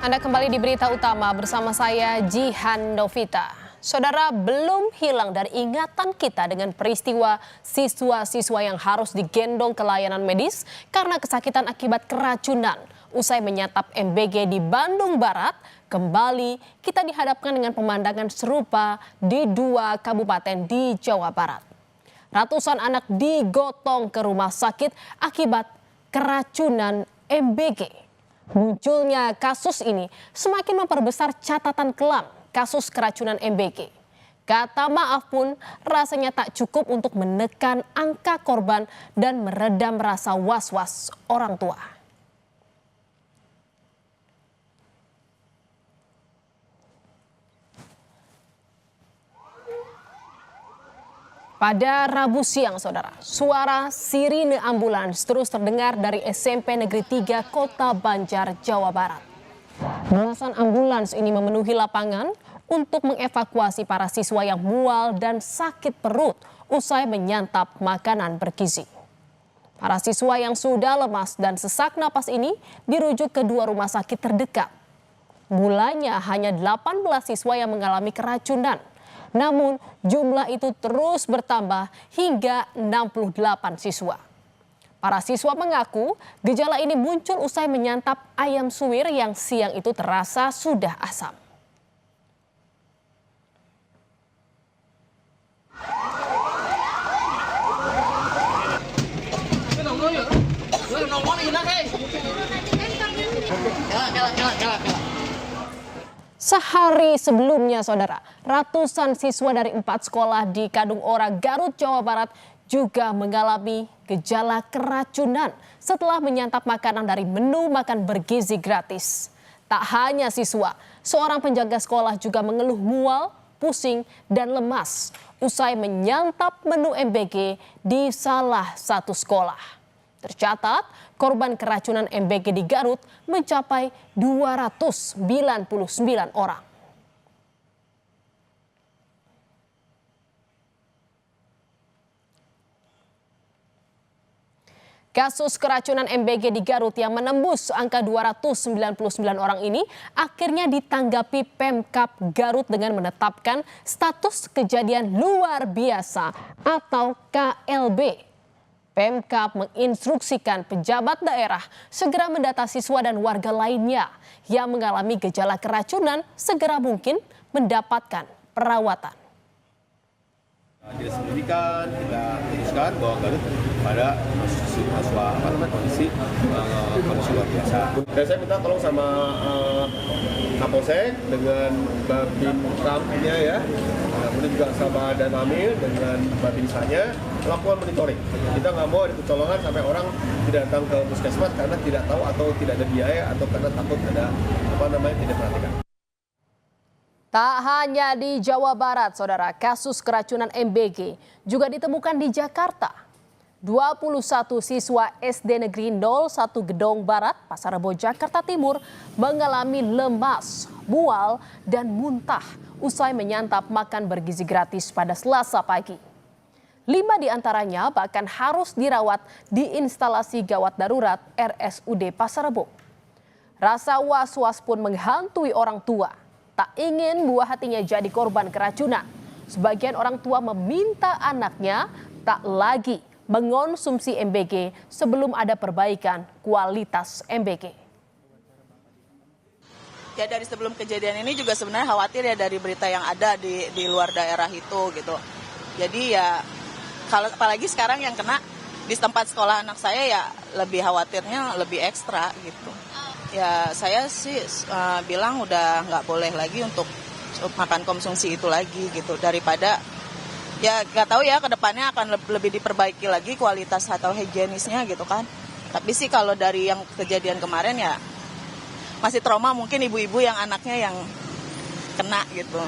Anda kembali di Berita Utama bersama saya Jihan Novita. Saudara, belum hilang dari ingatan kita dengan peristiwa siswa-siswa yang harus digendong ke layanan medis karena kesakitan akibat keracunan. Usai menyantap MBG di Bandung Barat, kembali kita dihadapkan dengan pemandangan serupa di dua kabupaten di Jawa Barat. Ratusan anak digotong ke rumah sakit akibat keracunan MBG. Munculnya kasus ini semakin memperbesar catatan kelam kasus keracunan MBG. Kata maaf pun rasanya tak cukup untuk menekan angka korban dan meredam rasa was-was orang tua. Pada Rabu siang, saudara, suara sirine ambulans terus terdengar dari SMP Negeri 3 Kota Banjar, Jawa Barat. Belasan ambulans ini memenuhi lapangan untuk mengevakuasi para siswa yang mual dan sakit perut usai menyantap makanan bergizi. Para siswa yang sudah lemas dan sesak napas ini dirujuk ke dua rumah sakit terdekat. Mulanya hanya 18 siswa yang mengalami keracunan. Namun jumlah itu terus bertambah hingga 68 siswa. Para siswa mengaku gejala ini muncul usai menyantap ayam suwir yang siang itu terasa sudah asam. Sehari sebelumnya, saudara, ratusan siswa dari 4 sekolah di Kadung Ora, Garut, Jawa Barat juga mengalami gejala keracunan setelah menyantap makanan dari menu makan bergizi gratis. Tak hanya siswa, seorang penjaga sekolah juga mengeluh mual, pusing, dan lemas usai menyantap menu MBG di salah satu sekolah. Tercatat, korban keracunan MBG di Garut mencapai 299 orang. Kasus keracunan MBG di Garut yang menembus angka 299 orang ini akhirnya ditanggapi Pemkab Garut dengan menetapkan status kejadian luar biasa atau KLB. Pemkab menginstruksikan pejabat daerah segera mendata siswa dan warga lainnya yang mengalami gejala keracunan segera mungkin mendapatkan perawatan. Dinas Pendidikan kita putuskan bahwa Garut pada kondisi luar biasa. Dan saya minta tolong sama Kapolsek dengan Babinkamnya ya, kemudian juga sama Danamil dengan Babinsanya melakukan monitoring. Kita nggak mau ada kecolongan sampai orang tidak datang ke puskesmas karena tidak tahu atau tidak ada biaya atau karena takut ada tidak perhatikan. Tak hanya di Jawa Barat, saudara, kasus keracunan MBG juga ditemukan di Jakarta. 21 siswa SD Negeri 01 Gedong Barat, Pasar Rebo, Jakarta Timur mengalami lemas, mual, dan muntah usai menyantap makan bergizi gratis pada Selasa pagi. 5 diantaranya bahkan harus dirawat di instalasi gawat darurat RSUD Pasar Rebo. Rasa was-was pun menghantui orang tua. Tak ingin buah hatinya jadi korban keracunan. Sebagian orang tua meminta anaknya tak lagi mengonsumsi MBG sebelum ada perbaikan kualitas MBG. Ya, dari sebelum kejadian ini juga sebenarnya khawatir ya dari berita yang ada di luar daerah itu gitu. Jadi ya kalau apalagi sekarang yang kena di tempat sekolah anak saya ya lebih khawatirnya lebih ekstra gitu. Ya saya sih bilang udah nggak boleh lagi untuk makan konsumsi itu lagi gitu, daripada ya nggak tahu ya kedepannya akan lebih diperbaiki lagi kualitas atau higienisnya gitu kan. Tapi sih kalau dari yang kejadian kemarin ya masih trauma mungkin ibu-ibu yang anaknya yang kena gitu.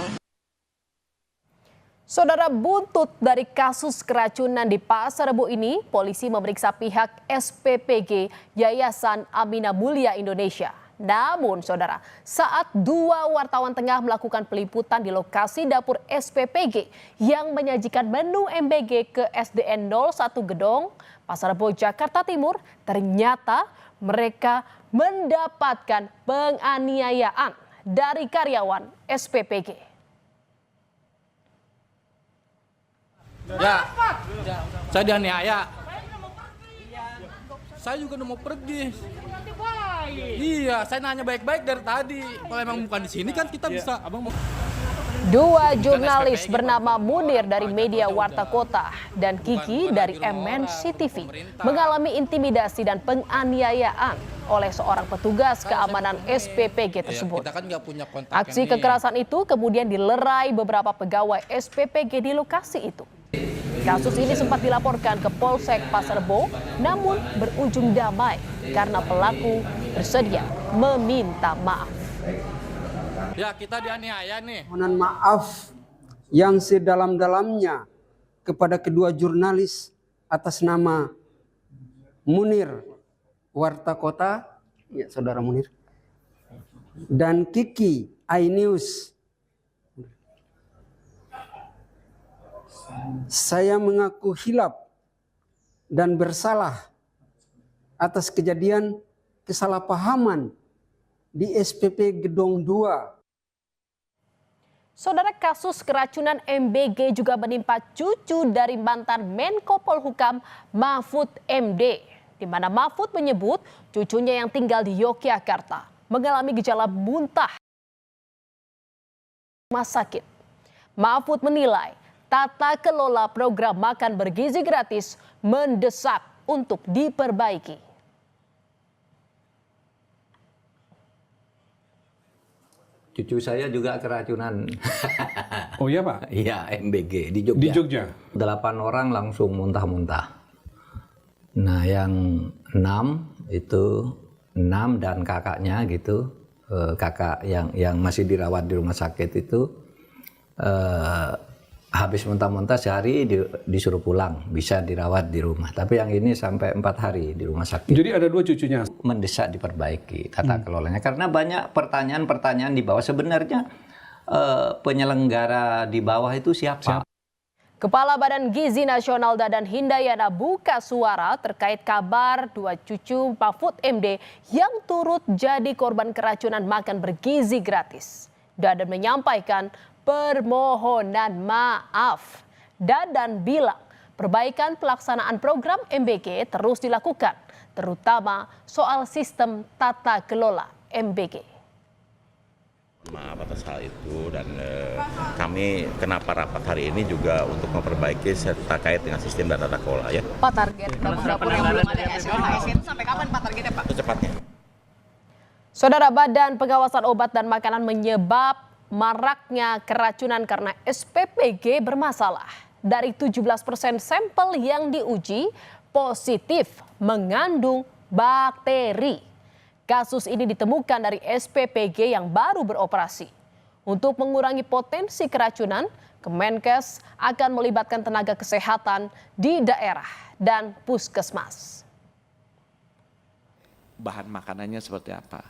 Saudara, buntut dari kasus keracunan di Pasar Rebo ini, polisi memeriksa pihak SPPG Yayasan Amina Mulia Indonesia. Namun, saudara, saat dua wartawan tengah melakukan peliputan di lokasi dapur SPPG yang menyajikan menu MBG ke SDN 01 Gedong, Pasar Rebo, Jakarta Timur, ternyata mereka mendapatkan penganiayaan dari karyawan SPPG. Ya, saya dianiaya. Saya juga udah mau pergi. Iya, saya nanya baik-baik dari tadi. Kalau emang bukan di sini kan kita bisa. Abang mau. Dua jurnalis bernama Munir dari media Warta Kota dan Kiki dari MNC TV mengalami intimidasi dan penganiayaan oleh seorang petugas keamanan SPPG tersebut. Kita kan nggak punya kontak. Aksi kekerasan itu kemudian dilerai beberapa pegawai SPPG di lokasi itu. Kasus ini sempat dilaporkan ke Polsek Pasar Rebo, namun berujung damai karena pelaku bersedia meminta maaf. Ya, kita dianiaya nih. Mohon maaf yang sedalam-dalamnya kepada kedua jurnalis atas nama Munir Warta Kota, ya saudara Munir, dan Kiki iNews. Saya mengaku hilaf dan bersalah atas kejadian kesalahpahaman di SPP Gedong 2. Saudara, kasus keracunan MBG juga menimpa cucu dari mantan Menko Polhukam Mahfud MD, di mana Mahfud menyebut cucunya yang tinggal di Yogyakarta mengalami gejala muntah rumah sakit. Mahfud menilai tata kelola program makan bergizi gratis mendesak untuk diperbaiki. Cucu saya juga keracunan. Oh iya Pak? Iya, MBG di Jogja. Di Jogja? 8 orang langsung muntah-muntah. Nah yang 6 itu 6 dan kakaknya gitu, kakak yang masih dirawat di rumah sakit itu habis muntah-muntah sehari disuruh pulang, bisa dirawat di rumah. Tapi yang ini sampai 4 hari di rumah sakit. Jadi ada 2 cucunya? Mendesak diperbaiki tata kelolanya. Karena banyak pertanyaan-pertanyaan di bawah. Sebenarnya penyelenggara di bawah itu siapa? Kepala Badan Gizi Nasional Dadan Hindayana buka suara terkait kabar 2 cucu Mahfud MD yang turut jadi korban keracunan makan bergizi gratis. Dadan menyampaikan permohonan maaf. Dadan bilang perbaikan pelaksanaan program MBG terus dilakukan, terutama soal sistem tata kelola MBG. Maaf atas hal itu dan kami kenapa rapat hari ini juga untuk memperbaiki terkait dengan sistem dan tata kelola ya. Pak, target dapur yang belum ada SLHS itu sampai kapan Pak targetnya Pak? Secepatnya. Saudara, Badan Pengawasan Obat dan Makanan menyebab maraknya keracunan karena SPPG bermasalah. Dari 17% sampel yang diuji positif mengandung bakteri. Kasus ini ditemukan dari SPPG yang baru beroperasi. Untuk mengurangi potensi keracunan, Kemenkes akan melibatkan tenaga kesehatan di daerah dan puskesmas. Bahan makanannya seperti apa,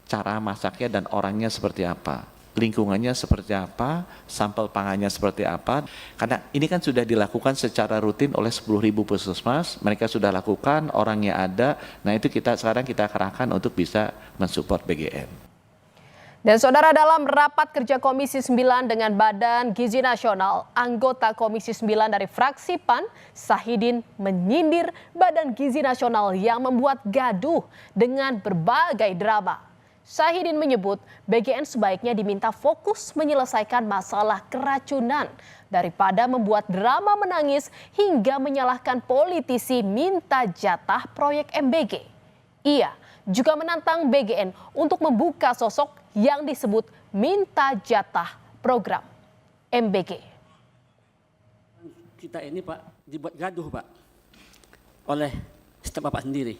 cara masaknya dan orangnya seperti apa, lingkungannya seperti apa, sampel pangannya seperti apa. Karena ini kan sudah dilakukan secara rutin oleh 10.000 puskesmas, mereka sudah lakukan, orangnya ada. Nah itu sekarang kita kerahkan untuk bisa mensupport BGN. Dan saudara, dalam rapat kerja Komisi 9 dengan Badan Gizi Nasional, anggota Komisi 9 dari fraksi PAN, Sahidin menyindir Badan Gizi Nasional yang membuat gaduh dengan berbagai drama. Sahidin menyebut BGN sebaiknya diminta fokus menyelesaikan masalah keracunan daripada membuat drama menangis hingga menyalahkan politisi minta jatah proyek MBG. Ia juga menantang BGN untuk membuka sosok yang disebut minta jatah program MBG. Kita ini Pak dibuat gaduh Pak oleh staf Bapak sendiri.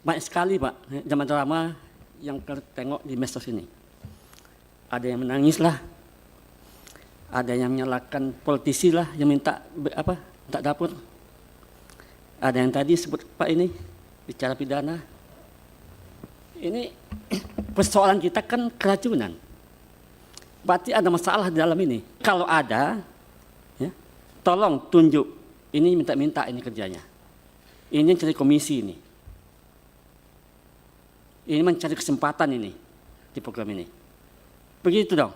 Banyak sekali Pak zaman drama yang tengok di medsos ini. Ada yang menangis lah, ada yang menyalahkan politisi lah yang minta minta dapur. Ada yang tadi sebut Pak ini bicara pidana. Ini persoalan kita kan keracunan. Berarti ada masalah di dalam ini. Kalau ada, ya, tolong tunjuk. Ini minta-minta ini kerjanya. Ini cari komisi ini. Ini mencari kesempatan ini di program ini. Begitu dong.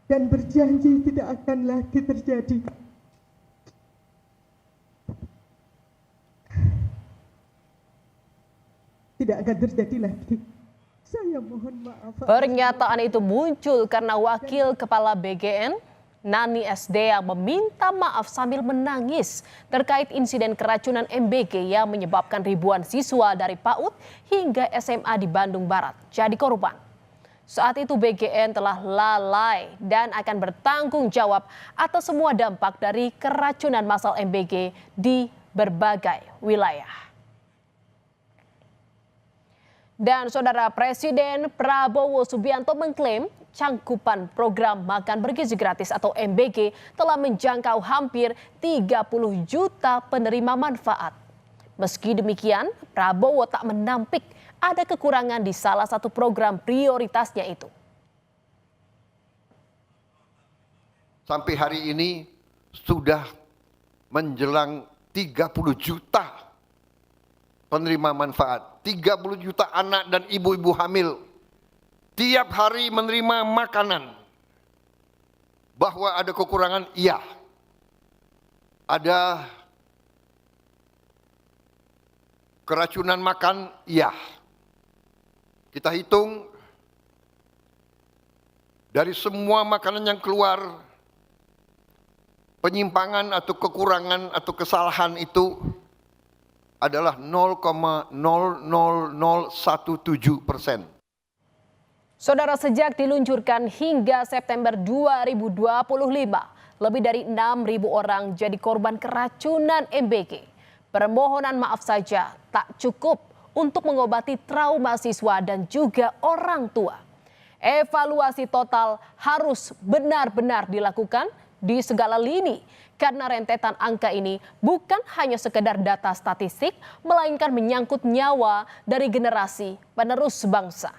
Dan berjanji tidak akan lagi terjadi. Tidak akan terjadi lagi. Saya mohon maaf. Pernyataan itu muncul karena Wakil Kepala BGN, Nani SD, yang meminta maaf sambil menangis terkait insiden keracunan MBG yang menyebabkan ribuan siswa dari PAUD hingga SMA di Bandung Barat jadi korban. Saat itu BGN telah lalai dan akan bertanggung jawab atas semua dampak dari keracunan massal MBG di berbagai wilayah. Dan Saudara, Presiden Prabowo Subianto mengklaim cangkupan program makan bergizi gratis atau MBG telah menjangkau hampir 30 juta penerima manfaat. Meski demikian, Prabowo tak menampik ada kekurangan di salah satu program prioritasnya itu. Sampai hari ini sudah menjelang 30 juta penerima manfaat. 30 juta anak dan ibu-ibu hamil tiap hari menerima makanan. Bahwa ada kekurangan, iya. Ada keracunan makan, iya. Kita hitung dari semua makanan yang keluar, penyimpangan atau kekurangan atau kesalahan itu adalah 0,00017%. Saudara, sejak diluncurkan hingga September 2025, lebih dari 6.000 orang jadi korban keracunan MBG. Permohonan maaf saja tak cukup untuk mengobati trauma siswa dan juga orang tua. Evaluasi total harus benar-benar dilakukan di segala lini, karena rentetan angka ini bukan hanya sekedar data statistik, melainkan menyangkut nyawa dari generasi penerus bangsa.